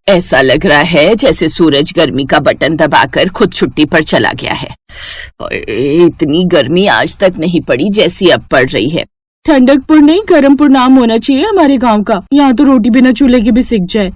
ऐसा लग रहा है जैसे सूरज गर्मी का बटन दबाकर खुद छुट्टी पर चला गया है। इतनी गर्मी आज तक नहीं पड़ी जैसी अब पड़ रही है। ठंडकपुर नहीं, गरमपुर नाम होना चाहिए हमारे गांव का। यहाँ तो रोटी बिना चूल्हे के भी सिक जाए।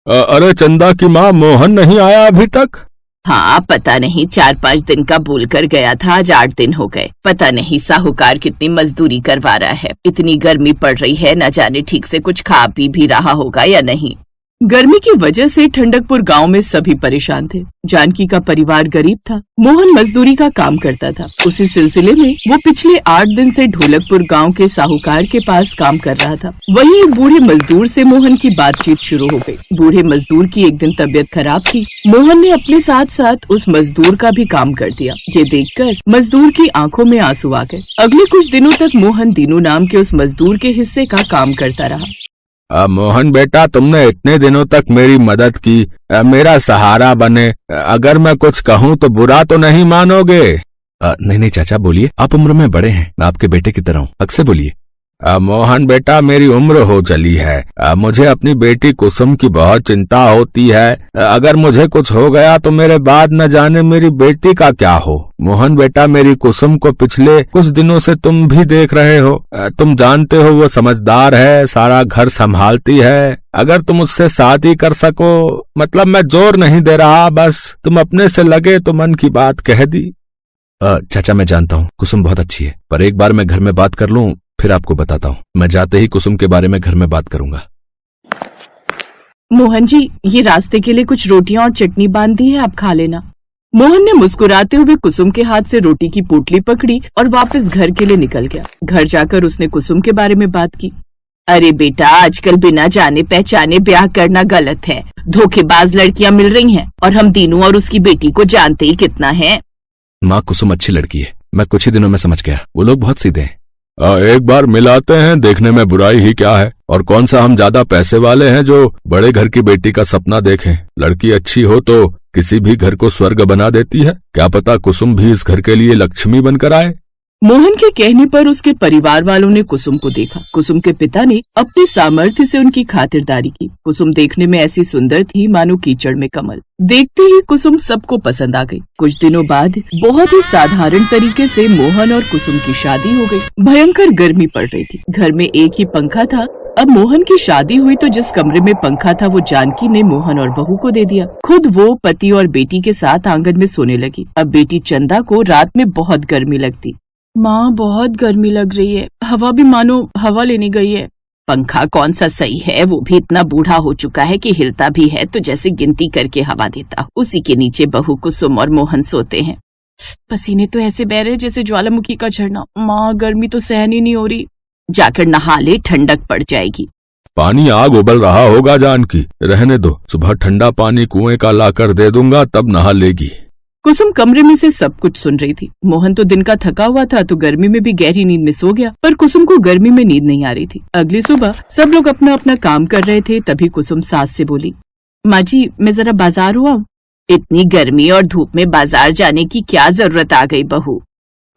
अरे चंदा की माँ, मोहन नहीं आया अभी तक? हाँ, पता नहीं 4-5 दिन का बोल कर गया था, आज 8 दिन हो गए। पता नहीं साहूकार कितनी मजदूरी करवा रहा है। इतनी गर्मी पड़ रही है, न जाने ठीक से कुछ खा पी भी रहा होगा या नहीं। गर्मी की वजह से ठंडकपुर गांव में सभी परेशान थे। जानकी का परिवार गरीब था। मोहन मजदूरी का काम करता था। उसी सिलसिले में वो पिछले 8 दिन से ढोलकपुर गांव के साहूकार के पास काम कर रहा था। वहीं बूढ़े मजदूर से मोहन की बातचीत शुरू हो गई। बूढ़े मजदूर की एक दिन तबीयत खराब थी। मोहन ने अपने साथ साथ उस मजदूर का भी काम कर दिया। ये देखकर मजदूर की आंखों में आंसू आ गए। अगले कुछ दिनों तक मोहन दीनू नाम के उस मजदूर के हिस्से का काम करता रहा। मोहन बेटा, तुमने इतने दिनों तक मेरी मदद की, मेरा सहारा बने। अगर मैं कुछ कहूँ तो बुरा तो नहीं मानोगे? नहीं चाचा, बोलिए। आप उम्र में बड़े हैं, मैं आपके बेटे की तरह हूँ। अक्सर बोलिए। मोहन बेटा, मेरी उम्र हो चली है। मुझे अपनी बेटी कुसुम की बहुत चिंता होती है। अगर मुझे कुछ हो गया तो मेरे बाद न जाने मेरी बेटी का क्या हो। मोहन बेटा, मेरी कुसुम को पिछले कुछ दिनों से तुम भी देख रहे हो। तुम जानते हो वो समझदार है, सारा घर संभालती है। अगर तुम उससे शादी कर सको, मतलब मैं जोर नहीं दे रहा, बस तुम अपने से लगे तो मन की बात कह दी। चाचा, मैं जानता हूँ कुसुम बहुत अच्छी है, पर एक बार मैं घर में बात कर लूं, फिर आपको बताता हूँ। मैं जाते ही कुसुम के बारे में घर में बात करूंगा। मोहन जी, ये रास्ते के लिए कुछ रोटियां और चटनी बांध दी है, आप खा लेना। मोहन ने मुस्कुराते हुए कुसुम के हाथ से रोटी की पोटली पकड़ी और वापस घर के लिए निकल गया। घर जाकर उसने कुसुम के बारे में बात की। अरे बेटा, आजकल बिना जाने पहचाने ब्याह करना गलत है। धोखेबाज लड़कियां मिल रही हैं और हम दीनू और उसकी बेटी को जानते ही कितना है। माँ, कुसुम अच्छी लड़की है, मैं कुछ ही दिनों में समझ गया। वो लोग बहुत सीधे हैं। एक बार मिलाते हैं, देखने में बुराई ही क्या है। और कौन सा हम ज्यादा पैसे वाले हैं जो बड़े घर की बेटी का सपना देखें। लड़की अच्छी हो तो किसी भी घर को स्वर्ग बना देती है। क्या पता कुसुम भी इस घर के लिए लक्ष्मी बनकर आए। मोहन के कहने पर उसके परिवार वालों ने कुसुम को देखा। कुसुम के पिता ने अपने सामर्थ्य से उनकी खातिरदारी की। कुसुम देखने में ऐसी सुंदर थी मानो कीचड़ में कमल। देखते ही कुसुम सबको पसंद आ गई। कुछ दिनों बाद बहुत ही साधारण तरीके से मोहन और कुसुम की शादी हो गई। भयंकर गर्मी पड़ रही थी। घर में एक ही पंखा था। अब मोहन की शादी हुई तो जिस कमरे में पंखा था वो जानकी ने मोहन और बहू को दे दिया। खुद वो पति और बेटी के साथ आंगन में सोने लगी। अब बेटी चंदा को रात में बहुत गर्मी लगती। माँ, बहुत गर्मी लग रही है, हवा भी मानो हवा लेने गई है। पंखा कौन सा सही है, वो भी इतना बूढ़ा हो चुका है कि हिलता भी है तो जैसे गिनती करके हवा देता। उसी के नीचे बहू कुसुम और मोहन सोते हैं। पसीने तो ऐसे बह रहे जैसे ज्वालामुखी का झरना। माँ, गर्मी तो सहन ही नहीं हो रही। जाकर नहा ले, ठंडक पड़ जाएगी। पानी आग उबल रहा होगा जानकी, रहने दो। सुबह ठंडा पानी कुएं का लाकर दे दूंगा, तब नहा लेगी। कुसुम कमरे में से सब कुछ सुन रही थी। मोहन तो दिन का थका हुआ था तो गर्मी में भी गहरी नींद में सो गया, पर कुसुम को गर्मी में नींद नहीं आ रही थी। अगली सुबह सब लोग अपना अपना काम कर रहे थे, तभी कुसुम सास से बोली, माँ जी, मैं जरा बाजार हुआ। इतनी गर्मी और धूप में बाजार जाने की क्या जरूरत आ गई बहू?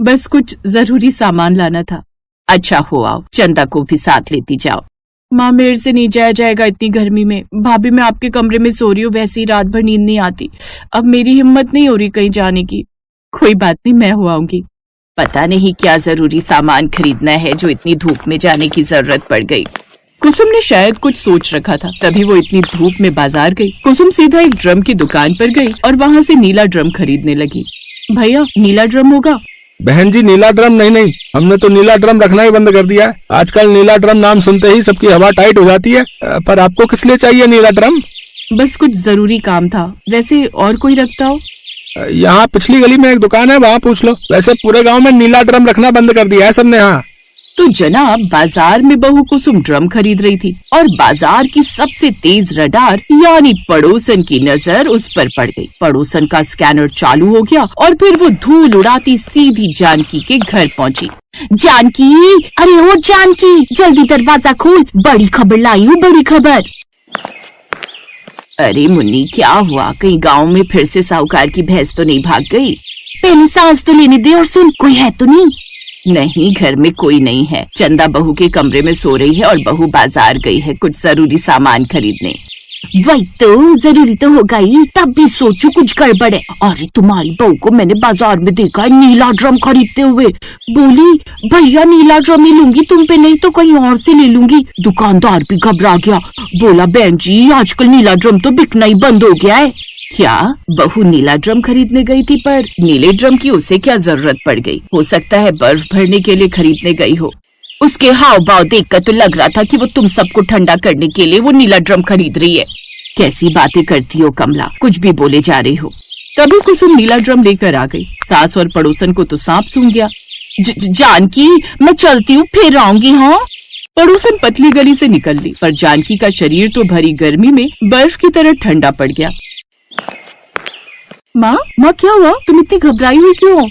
बस कुछ जरूरी सामान लाना था। अच्छा हो आओ, चंदा को भी साथ लेती जाओ। माँ, मेरे से नहीं जाया जाएगा इतनी गर्मी में। भाभी, मैं आपके कमरे में सो रही हूँ, वैसे ही रात भर नींद नहीं आती। अब मेरी हिम्मत नहीं हो रही कहीं जाने की। कोई बात नहीं, मैं हो आऊंगी। पता नहीं क्या जरूरी सामान खरीदना है जो इतनी धूप में जाने की जरूरत पड़ गई। कुसुम ने शायद कुछ सोच रखा था, तभी वो इतनी धूप में बाजार गई। कुसुम सीधा एक ड्रम की दुकान पर गई और वहाँ से नीला ड्रम खरीदने लगी। भैया, नीला ड्रम होगा? बहन जी, नीला ड्रम नहीं, हमने तो नीला ड्रम रखना ही बंद कर दिया है। आजकल नीला ड्रम नाम सुनते ही सबकी हवा टाइट हो जाती है। पर आपको किस लिए चाहिए नीला ड्रम? बस कुछ जरूरी काम था। वैसे और कोई रखता हो? यहाँ पिछली गली में एक दुकान है, वहाँ पूछ लो। वैसे पूरे गांव में नीला ड्रम रखना बंद कर दिया है सबने। हाँ तो जनाब, बाजार में बहू कुसुम ड्रम खरीद रही थी और बाजार की सबसे तेज रडार यानी पड़ोसन की नजर उस पर पड़ गई। पड़ोसन का स्कैनर चालू हो गया और फिर वो धूल उड़ाती सीधी जानकी के घर पहुंची। जानकी, अरे ओ जानकी, जल्दी दरवाजा खोल, बड़ी खबर लाई हूँ, बड़ी खबर। अरे मुन्नी, क्या हुआ? कहीं गांव में फिर से साहूकार की भैंस तो नहीं भाग गई? पहले सांस तो लेने दे और सुन, कोई है तो नहीं? नहीं, घर में कोई नहीं है। चंदा बहू के कमरे में सो रही है और बहू बाजार गई है कुछ जरूरी सामान खरीदने। वही तो, जरूरी तो होगा ही, तब भी सोचो कुछ गड़बड़ है। अरे तुम्हारी बहू को मैंने बाजार में देखा है नीला ड्रम खरीदते हुए। बोली भैया नीला ड्रम ही लूंगी तुम पे, नहीं तो कहीं और से ले लूंगी। दुकानदार भी घबरा गया, बोला बहन जी आजकल नीला ड्रम तो बिकना ही बंद हो गया है। क्या बहू नीला ड्रम खरीदने गई थी? पर नीले ड्रम की उसे क्या जरूरत पड़ गई? हो सकता है बर्फ भरने के लिए खरीदने गई हो। उसके हाव भाव देखकर तो लग रहा था कि वो तुम सबको ठंडा करने के लिए वो नीला ड्रम खरीद रही है। कैसी बातें करती हो कमला, कुछ भी बोले जा रही हो। तभी कुसुम नीला ड्रम लेकर आ गई। सास और पड़ोसन को तो सांप सूंघ गया। जानकी मैं चलती हूँ, फिर आऊंगी। हाँ, पड़ोसन पतली गली से निकल ली, पर जानकी का शरीर तो भरी गर्मी में बर्फ की तरह ठंडा पड़ गया। माँ क्या हुआ? तुम इतनी घबराई हुई क्यों हो?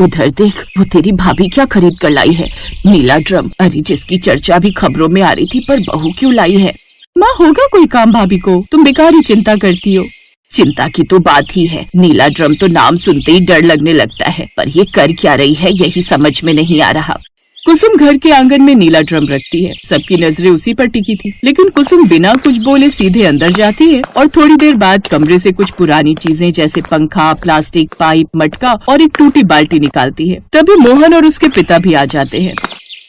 उधर देख, वो तेरी भाभी क्या खरीद कर लाई है, नीला ड्रम। अरे जिसकी चर्चा भी खबरों में आ रही थी, पर बहू क्यों लाई है? माँ होगा कोई काम भाभी को, तुम बेकार ही चिंता करती हो। चिंता की तो बात ही है, नीला ड्रम तो नाम सुनते ही डर लगने लगता है, पर ये कर क्या रही है यही समझ में नहीं आ रहा। कुसुम घर के आंगन में नीला ड्रम रखती है। सबकी नजरें उसी पर टिकी थी, लेकिन कुसुम बिना कुछ बोले सीधे अंदर जाती है और थोड़ी देर बाद कमरे से कुछ पुरानी चीजें जैसे पंखा, प्लास्टिक, पाइप, मटका और एक टूटी बाल्टी निकालती है। तभी मोहन और उसके पिता भी आ जाते हैं।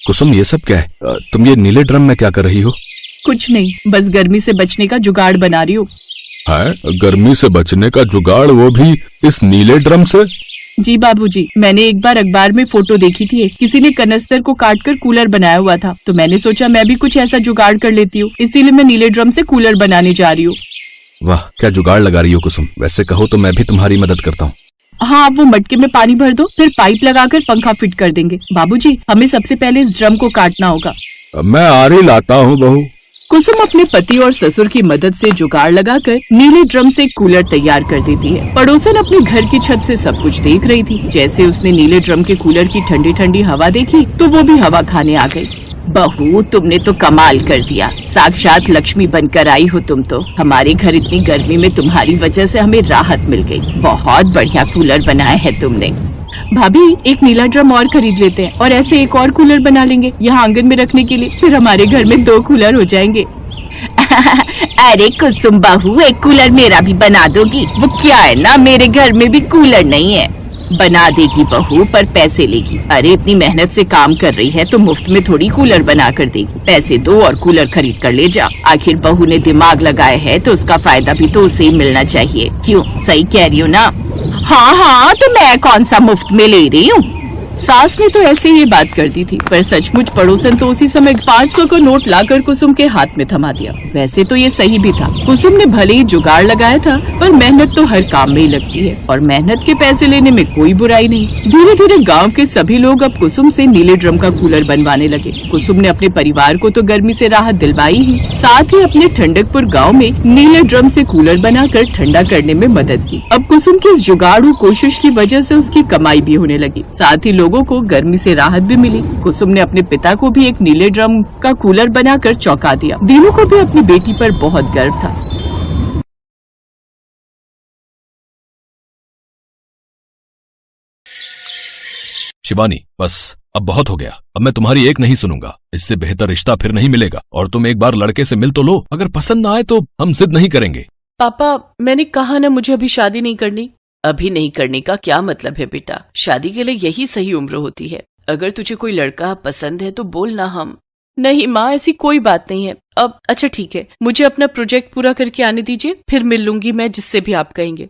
कुसुम ये सब क्या है? तुम ये नीले ड्रम में क्या कर रही हो? कुछ नहीं, बस गर्मी से बचने का जुगाड़ बना रही हूँ। गर्मी से बचने का जुगाड़, वो भी इस नीले ड्रम से? जी बाबूजी, मैंने एक बार अखबार में फोटो देखी थी, किसी ने कनस्तर को काटकर कूलर बनाया हुआ था, तो मैंने सोचा मैं भी कुछ ऐसा जुगाड़ कर लेती हूँ, इसीलिए मैं नीले ड्रम से कूलर बनाने जा रही हूँ। वाह, क्या जुगाड़ लगा रही हो कुसुम। वैसे कहो तो मैं भी तुम्हारी मदद करता हूँ। हाँ, आप वो मटके में पानी भर दो, फिर पाइप लगाकर पंखा फिट कर देंगे। बाबूजी, हमें सबसे पहले इस ड्रम को काटना होगा। मैं आरी लाता हूँ बहू। कुसुम अपने पति और ससुर की मदद से जुगाड़ लगाकर नीले ड्रम से कूलर तैयार कर देती है। पड़ोसन अपने घर की छत से सब कुछ देख रही थी। जैसे उसने नीले ड्रम के कूलर की ठंडी ठंडी हवा देखी तो वो भी हवा खाने आ गई। बहू, तुमने तो कमाल कर दिया, साक्षात लक्ष्मी बनकर आई हो तुम तो। हमारे घर इतनी गर्मी में तुम्हारी वजह से हमें राहत मिल गई। बहुत बढ़िया कूलर बनाया है तुमने। भाभी, एक नीला ड्रम और खरीद लेते हैं और ऐसे एक और कूलर बना लेंगे यहाँ आंगन में रखने के लिए, फिर हमारे घर में 2 कूलर हो जाएंगे। अरे कुसुम बहू, एक कूलर मेरा भी बना दोगी? वो क्या है ना, मेरे घर में भी कूलर नहीं है। बना देगी बहू, पर पैसे लेगी। अरे इतनी मेहनत से काम कर रही है तो मुफ्त में थोड़ी कूलर बना कर देगी। पैसे दो और कूलर खरीद कर ले जा। आखिर बहू ने दिमाग लगाया है तो उसका फायदा भी तो उसे ही मिलना चाहिए। क्यों, सही कह रही हो ना? हाँ, तो मैं कौन सा मुफ्त में ले रही हूँ? सास ने तो ऐसे ही बात कर दी थी, पर सचमुच पड़ोसन तो उसी समय 500 का नोट लाकर कुसुम के हाथ में थमा दिया। वैसे तो ये सही भी था, कुसुम ने भले ही जुगाड़ लगाया था, पर मेहनत तो हर काम में ही लगती है और मेहनत के पैसे लेने में कोई बुराई नहीं। धीरे धीरे गांव के सभी लोग अब कुसुम से नीले ड्रम का कूलर बनवाने लगे। कुसुम ने अपने परिवार को तो गर्मी से राहत दिलवाई ही, साथ ही अपने ठंडकपुर गाँव में नीले ड्रम से कूलर बनाकर ठंडा करने में मदद की। अब कुसुम की इस जुगाड़ू कोशिश की वजह से उसकी कमाई भी होने लगी, साथ ही लोगों को गर्मी से राहत भी मिली। कुसुम ने अपने पिता को भी एक नीले ड्रम का कूलर बनाकर चौंका दिया। दीनू को भी अपनी बेटी पर बहुत गर्व था। शिवानी, बस अब बहुत हो गया। अब मैं तुम्हारी एक नहीं सुनूंगा। इससे बेहतर रिश्ता फिर नहीं मिलेगा। और तुम एक बार लड़के से मिल तो लो, अगर पसंद ना आए तो हम जिद नहीं करेंगे। पापा, मैंने कहा ना मुझे अभी शादी नहीं करनी। अभी नहीं करने का क्या मतलब है बेटा? शादी के लिए यही सही उम्र होती है। अगर तुझे कोई लड़का पसंद है तो बोलना। हम नहीं माँ, ऐसी कोई बात नहीं है। अब अच्छा ठीक है, मुझे अपना प्रोजेक्ट पूरा करके आने दीजिए, फिर मिल लूंगी मैं जिससे भी आप कहेंगे।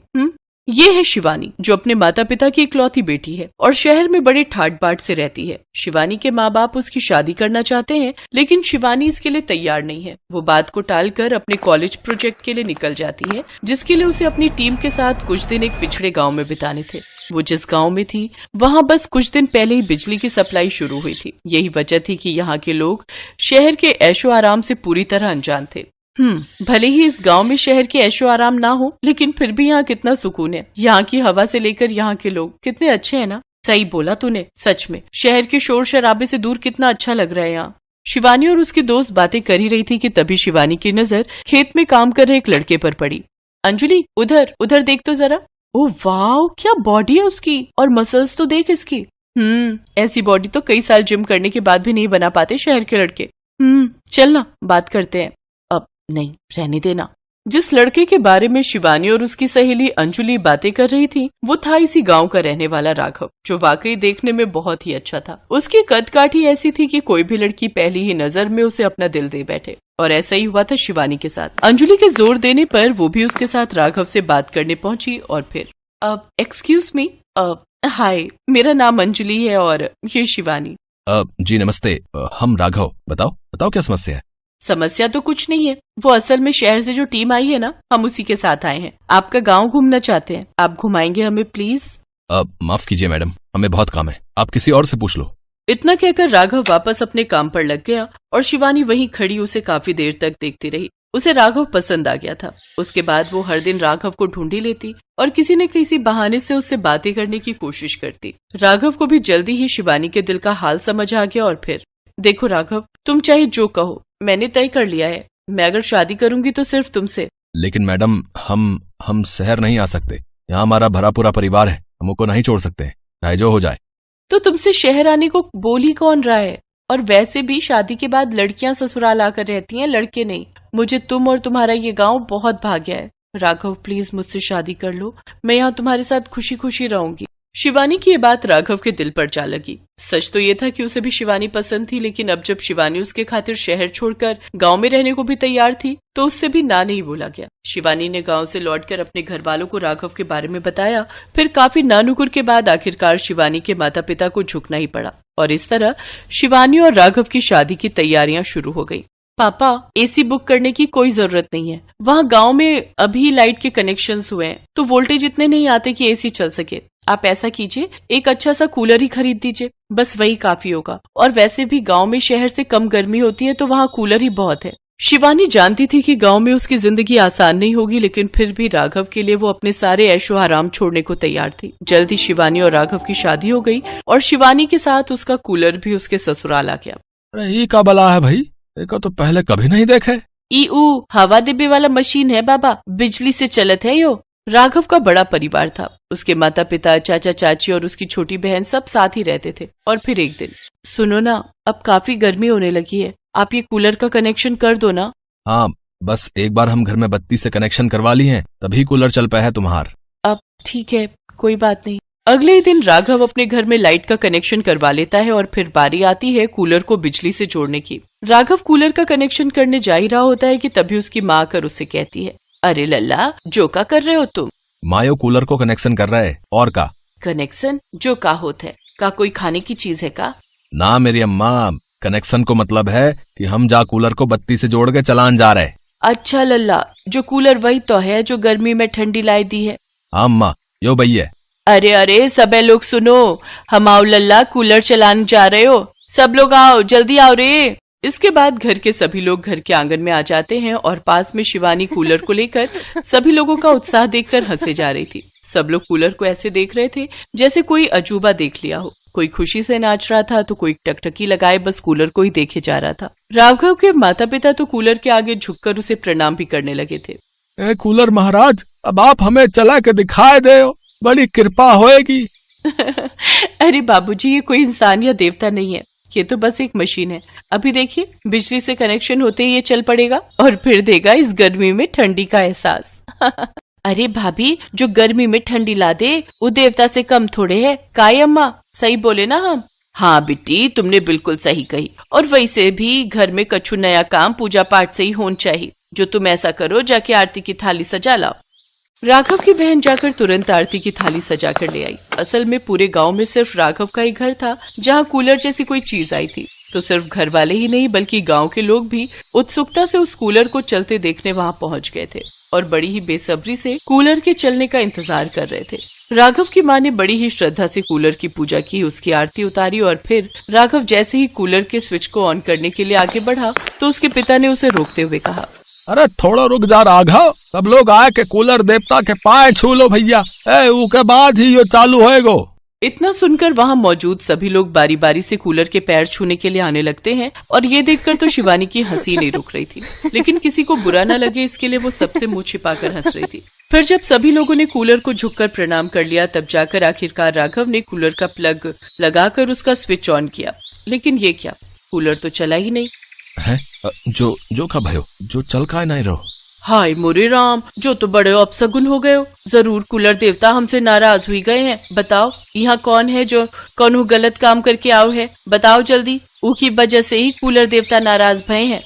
ये है शिवानी, जो अपने माता पिता की इकलौती बेटी है और शहर में बड़े ठाट बाट से रहती है। शिवानी के माँ बाप उसकी शादी करना चाहते हैं, लेकिन शिवानी इसके लिए तैयार नहीं है। वो बात को टालकर अपने कॉलेज प्रोजेक्ट के लिए निकल जाती है, जिसके लिए उसे अपनी टीम के साथ कुछ दिन एक पिछड़े गाँव में बिताने थे। वो जिस गांव में थी वहां बस कुछ दिन पहले ही बिजली की सप्लाई शुरू हुई थी। यही वजह थी कि यहाँ के लोग शहर के ऐशो आराम से पूरी तरह अनजान थे। भले ही इस गांव में शहर के ऐशो आराम ना हो, लेकिन फिर भी यहाँ कितना सुकून है। यहाँ की हवा से लेकर यहाँ के लोग कितने अच्छे हैं ना। सही बोला तूने, सच में शहर के शोर शराबे से दूर कितना अच्छा लग रहा है यहाँ। शिवानी और उसकी दोस्त बातें कर ही रही थी कि तभी शिवानी की नजर खेत में काम कर रहे एक लड़के पर पड़ी। अंजलि, उधर उधर देख तो जरा। ओ वाह, क्या बॉडी है उसकी, और मसल्स तो देख इसकी। ऐसी बॉडी तो कई साल जिम करने के बाद भी नहीं बना पाते शहर के लड़के। चल ना बात करते हैं। अब नहीं, रहने देना। जिस लड़के के बारे में शिवानी और उसकी सहेली अंजुली बातें कर रही थी वो था इसी गांव का रहने वाला राघव, जो वाकई देखने में बहुत ही अच्छा था। उसकी कद काठी ऐसी थी कि कोई भी लड़की पहली ही नजर में उसे अपना दिल दे बैठे, और ऐसा ही हुआ था शिवानी के साथ। अंजुली के जोर देने पर वो भी उसके साथ राघव से बात करने पहुंची और फिर एक्सक्यूज मी, हाय, मेरा नाम अंजुली है और ये शिवानी। जी नमस्ते, हम राघव। बताओ क्या समस्या है? समस्या तो कुछ नहीं है, वो असल में शहर से जो टीम आई है ना, हम उसी के साथ आए हैं। आपका गांव घूमना चाहते हैं, आप घुमाएंगे हमें प्लीज? माफ कीजिए मैडम, हमें बहुत काम है, आप किसी और से पूछ लो। इतना कहकर राघव वापस अपने काम पर लग गया और शिवानी वहीं खड़ी उसे काफी देर तक देखती रही। उसे राघव पसंद आ गया था। उसके बाद वो हर दिन राघव को ढूंढी लेती और किसी न किसी बहाने से उससे बातें करने की कोशिश करती। राघव को भी जल्दी ही शिवानी के दिल का हाल समझ आ गया और फिर, देखो राघव, तुम चाहे जो कहो, मैंने तय कर लिया है, मैं अगर शादी करूंगी तो सिर्फ तुमसे। लेकिन मैडम, हम शहर नहीं आ सकते, यहाँ हमारा भरा पूरा परिवार है, हम को नहीं छोड़ सकते, चाहे जो हो जाए। तो तुमसे शहर आने को बोल ही कौन रहा है? और वैसे भी शादी के बाद लड़कियां ससुराल आकर रहती हैं, लड़के नहीं। मुझे तुम और तुम्हारा ये गांव बहुत भाग्य है। राघव प्लीज मुझसे शादी कर लो, मैं यहाँ तुम्हारे साथ खुशी खुशी रहूंगी। शिवानी की ये बात राघव के दिल पर जा लगी। सच तो ये था कि उसे भी शिवानी पसंद थी, लेकिन अब जब शिवानी उसके खातिर शहर छोड़कर गांव में रहने को भी तैयार थी तो उससे भी ना नहीं बोला गया। शिवानी ने गांव से लौटकर अपने घर वालों को राघव के बारे में बताया। फिर काफी नानुकुर के बाद आखिरकार शिवानी के माता पिता को झुकना ही पड़ा और इस तरह शिवानी और राघव की शादी की तैयारियां शुरू हो गई। पापा, एसी बुक करने की कोई जरूरत नहीं है, वहाँ गांव में अभी लाइट के कनेक्शंस हुए हैं तो वोल्टेज इतने नहीं आते कि एसी चल सके। आप ऐसा कीजिए, एक अच्छा सा कूलर ही खरीद दीजिए, बस वही काफी होगा। और वैसे भी गांव में शहर से कम गर्मी होती है तो वहाँ कूलर ही बहुत है। शिवानी जानती थी कि गांव में उसकी जिंदगी आसान नहीं होगी, लेकिन फिर भी राघव के लिए वो अपने सारे ऐशो आराम छोड़ने को तैयार थी। जल्द ही शिवानी और राघव की शादी हो गई और शिवानी के साथ उसका कूलर भी उसके ससुराल आ गया। अरे ये का बला है भाई, देखो तो पहले कभी नहीं देखे। हवा देबे वाला मशीन है बाबा, बिजली से चलत है यो। राघव का बड़ा परिवार था। उसके माता पिता, चाचा चाची और उसकी छोटी बहन सब साथ ही रहते थे। और फिर एक दिन, सुनो ना, अब काफी गर्मी होने लगी है, आप ये कूलर का कनेक्शन कर दो ना। हाँ, बस एक बार हम घर में बत्ती से कनेक्शन करवा ली हैं, तभी कूलर चल पाया है तुम्हार। अब ठीक है, कोई बात नहीं। अगले ही दिन राघव अपने घर में लाइट का कनेक्शन करवा लेता है और फिर बारी आती है कूलर को बिजली से जोड़ने की। राघव कूलर का कनेक्शन करने जा ही रहा होता है कि तभी उसकी माँ आकर उससे कहती है, अरे लल्ला, जो का कर रहे हो तुम? मायो कूलर को कनेक्शन कर रहा है, और का कनेक्शन जो का होता है? का कोई खाने की चीज है का? ना मेरी अम्मा, कनेक्शन को मतलब है कि हम जा कूलर को बत्ती से जोड़ के चलान जा रहे। अच्छा लल्ला, जो कूलर वही तो है जो गर्मी में ठंडी लाई दी है। हाँ अम्मा, यो भैया। अरे अरे सबे लोग सुनो, हम आओ लल्ला, कूलर चलाने जा रहे हो, सब लोग आओ, जल्दी आओ रे। इसके बाद घर के सभी लोग घर के आंगन में आ जाते हैं और पास में शिवानी कूलर को लेकर सभी लोगों का उत्साह देखकर हंसे जा रही थी। सब लोग कूलर को ऐसे देख रहे थे जैसे कोई अजूबा देख लिया हो। कोई खुशी से नाच रहा था तो कोई टकटकी लगाए बस कूलर को ही देखे जा रहा था। राघव के माता पिता तो कूलर के आगे झुककर उसे प्रणाम भी करने लगे थे। कूलर महाराज, अब आप हमें चला के दिखाए दे, बड़ी कृपा होएगी। अरे बाबूजी, ये कोई इंसान या देवता नहीं है, ये तो बस एक मशीन है। अभी देखिए, बिजली से कनेक्शन होते ही ये चल पड़ेगा और फिर देगा इस गर्मी में ठंडी का एहसास। अरे भाभी, जो गर्मी में ठंडी ला दे वो देवता से कम थोड़े है। काय अम्मा, सही बोले ना हम? हाँ बेटी, तुमने बिल्कुल सही कही। और वैसे भी घर में कछु नया काम पूजा पाठ से ही होना चाहिए। जो तुम ऐसा करो, जाके आरती की थाली सजा लाओ। राघव की बहन जाकर तुरंत आरती की थाली सजा कर ले आई। असल में पूरे गांव में सिर्फ राघव का ही घर था जहां कूलर जैसी कोई चीज आई थी। तो सिर्फ घर वाले ही नहीं बल्कि गांव के लोग भी उत्सुकता से उस कूलर को चलते देखने वहां पहुंच गए थे और बड़ी ही बेसब्री से कूलर के चलने का इंतजार कर रहे थे। राघव की माँ ने बड़ी ही श्रद्धा से कूलर की पूजा की, उसकी आरती उतारी और फिर राघव जैसे ही कूलर के स्विच को ऑन करने के लिए आगे बढ़ा तो उसके पिता ने उसे रोकते हुए कहा, अरे थोड़ा रुक जा राघव, सब लोग आए के कूलर देवता के पाए छू लो भैया, उसके बाद ही यो चालू होएगो। इतना सुनकर वहाँ मौजूद सभी लोग बारी बारी से कूलर के पैर छूने के लिए आने लगते हैं और ये देखकर तो शिवानी की हंसी नहीं रुक रही थी, लेकिन किसी को बुरा न लगे इसके लिए वो सबसे मुंह छिपाकर हंस रही थी। फिर जब सभी लोगों ने कूलर को झुककर प्रणाम कर लिया तब जाकर आखिरकार राघव ने कूलर का प्लग लगाकर उसका स्विच ऑन किया, लेकिन ये क्या, कूलर तो चला ही नहीं है। जो का भयो, जो चल का नहीं रहो। हाय मोरे राम, जो तो बड़े अपसगुन हो गए हो। जरूर कूलर देवता हमसे नाराज हुई गए हैं। बताओ यहाँ कौन है जो कौन गलत काम करके आओ है, बताओ जल्दी। उसकी वजह से ही कूलर देवता नाराज भये हैं।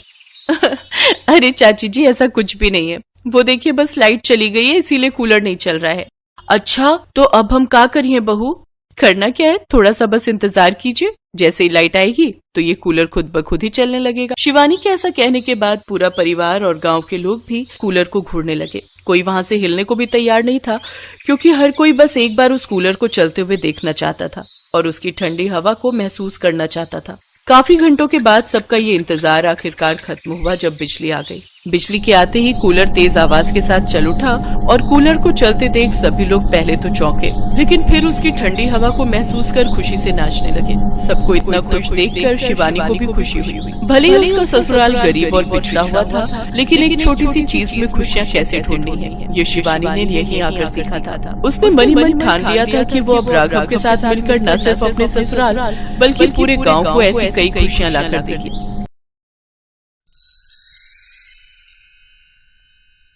अरे चाची जी ऐसा कुछ भी नहीं है, वो देखिए बस लाइट चली गई है इसीलिए कूलर नहीं चल रहा है। अच्छा तो अब हम क्या करिए बहू? करना क्या है, थोड़ा सा बस इंतजार कीजिए, जैसे ही लाइट आएगी तो ये कूलर खुद ब खुद ही चलने लगेगा। शिवानी के ऐसा कहने के बाद पूरा परिवार और गांव के लोग भी कूलर को घूरने लगे। कोई वहां से हिलने को भी तैयार नहीं था, क्योंकि हर कोई बस एक बार उस कूलर को चलते हुए देखना चाहता था और उसकी ठंडी हवा को महसूस करना चाहता था। काफी घंटों के बाद सबका ये इंतजार आखिरकार खत्म हुआ जब बिजली आ गई। बिजली के आते ही कूलर तेज आवाज के साथ चल उठा और कूलर को चलते देख सभी लोग पहले तो चौंके, लेकिन फिर उसकी ठंडी हवा को महसूस कर खुशी से नाचने लगे। सबको इतना खुश देखकर शिवानी को भी खुशी हुई। भले ही उसका ससुराल गरीब और पिछड़ा हुआ था, लेकिन एक छोटी सी चीज में खुशियाँ कैसे ढूंढनी है ये शिवानी ने यहीं आकर सीखा था। उसने मन ही मन ठान लिया था कि वो अब राघव के साथ मिलकर न सिर्फ अपने ससुराल बल्कि पूरे गाँव को ऐसी कई खुशियाँ लाकर देगी।